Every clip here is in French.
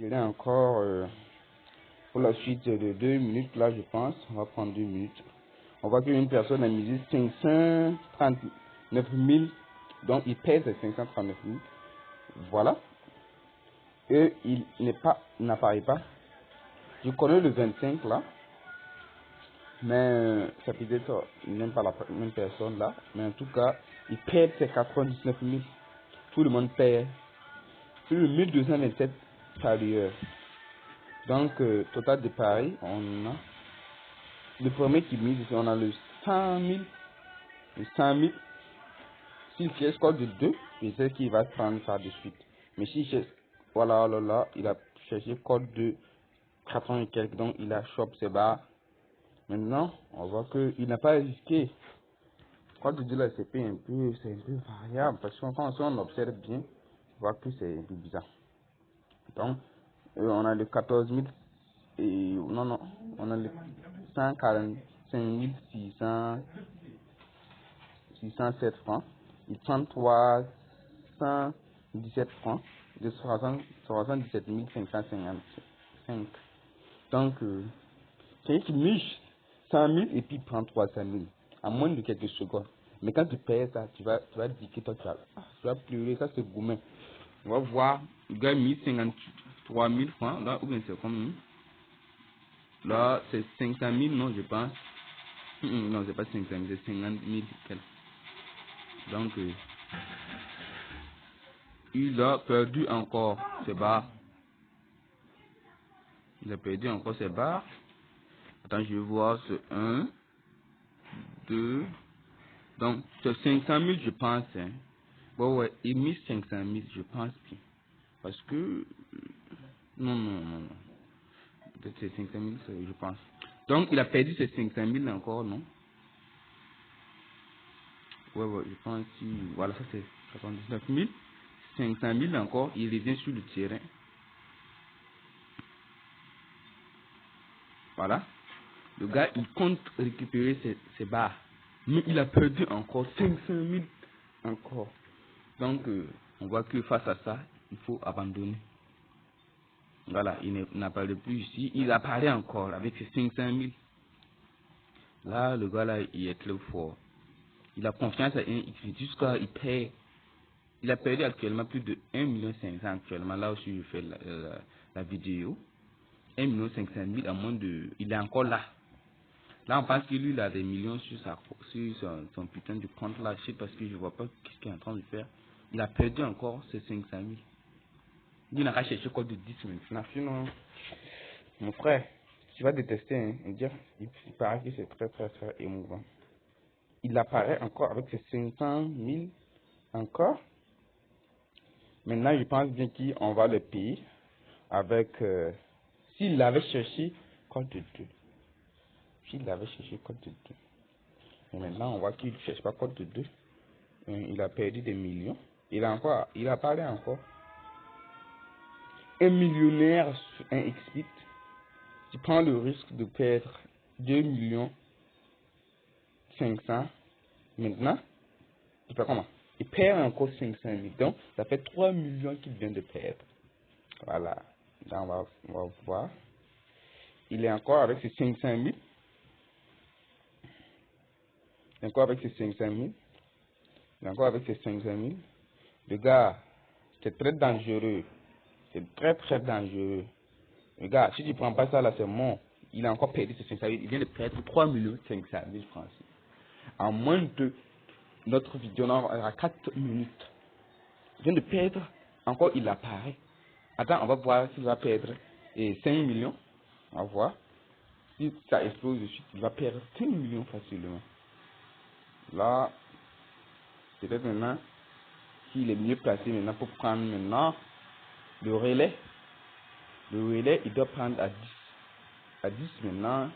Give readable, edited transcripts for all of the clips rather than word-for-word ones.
Il est encore pour la suite de 2 minutes, là je pense. On va prendre 2 minutes. On voit qu'une personne a misé 539 000, donc il pèse 539 000. Voilà. Et il n'apparaît pas. Je connais le 25 là, mais ça peut être même pas la même personne là. Mais en tout cas, il perd ses 99 000. Tout le monde perd. C'est le 1227 parieurs. Donc, total de paris, on a le premier qui mise ici, on a le 100 000. Le 100 000. S'il fait score de 2, je sais qu'il va prendre ça de suite. Mais si je, voilà, là, il a cherché code de 400 et quelques, donc il a chopé ses barres. Maintenant, on voit qu'il n'a pas risqué. Code de 2 là, c'est un peu variable, parce que quand on observe bien, on voit que c'est un peu bizarre. Donc, on a le 14 000 et non, on a le 145 607 francs. Il prend 317 francs de 77 555. Donc, quelqu'un qui miche 100 000 et puis il prend 300 000 en moins de quelques secondes. Mais quand tu payes ça, tu vas dire que toi tu vas pleurer, ça c'est gourmet. On va voir, le gars a mis 53 000 francs, là, ou bien c'est combien? Là, c'est 500 000, non, je pense. Non, c'est pas 500 000, c'est 50 000 quelques. Donc, il a perdu encore ses barres. Il a perdu encore ses barres. Attends, je vais voir ce 1, 2. Donc, c'est 500 000, je pense. Hein. Bon, ouais, il mise 500 000, je pense bien. Parce que. Non. Peut-être c'est 500 000, je pense. Donc, il a perdu ses 500 000 encore, non? Ouais, je pense que. Voilà, ça c'est 99 000. 500 000 encore, il revient sur le terrain. Voilà. Le gars, il compte récupérer ses barres. Mais il a perdu encore 500 000 encore. Donc, on voit que face à ça, il faut abandonner. Voilà, il n'apparaît plus ici. Il apparaît encore avec ses 500 000. Là, le gars, là, il est très fort. Il a confiance à un XP jusqu'à il paie. Il a perdu actuellement plus de 1,5 million actuellement. Là aussi, je fais la vidéo. 1,5 million à moins de... Il est encore là. Là, on pense que lui, il a des millions sur son putain de compte là. Je sais parce que je vois pas ce qu'il est en train de faire. Il a perdu encore ses 500 000. Il n'a qu'à chercher quoi de 10 maintenant. Sinon, mon frère, tu vas détester. Hein, il paraît que c'est très émouvant. Il apparaît encore avec ses 500 000 encore. Maintenant, je pense bien qu'on va le payer avec... s'il avait cherché code de 2. S'il avait cherché code de 2. Et maintenant, on voit qu'il ne cherche pas code de 2. Il a perdu des millions. Il apparaît encore. Un millionnaire sur un XBit. Tu prends le risque de perdre 2 millions 500. Maintenant, tu fais comment? Il perd encore 500 000. Donc, ça fait 3 millions qu'il vient de perdre. Voilà. Là, on va voir. Il est encore avec ses 500 000. Il est encore avec ses 500 000. Il est encore avec ses 500 000. Le gars, c'est très dangereux. C'est très dangereux. Le gars, si tu prends pas ça là, c'est mort. Il a encore perdu ses 500 000. Il vient de perdre 3 500 000 francs. En moins de notre vidéo, on aura 4 minutes. Il vient de perdre. Encore, il apparaît. Attends, on va voir s'il va perdre 5 millions. On va voir. Si ça explose de suite, il va perdre 5 millions facilement. Là, peut-être maintenant, s'il est mieux placé maintenant pour prendre maintenant le relais. Le relais, il doit prendre à 10. À 10 maintenant,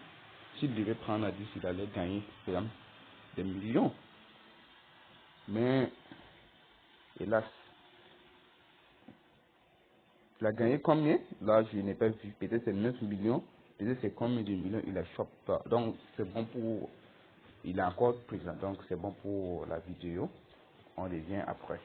s'il devait prendre à 10, il allait gagner par exemple, des millions. Mais, hélas, il a gagné combien? Là, je n'ai pas vu. Peut-être c'est 9 millions. Peut-être c'est combien de millions il a chopé. Donc, c'est bon pour... Il est encore présent. Donc, c'est bon pour la vidéo. On revient après.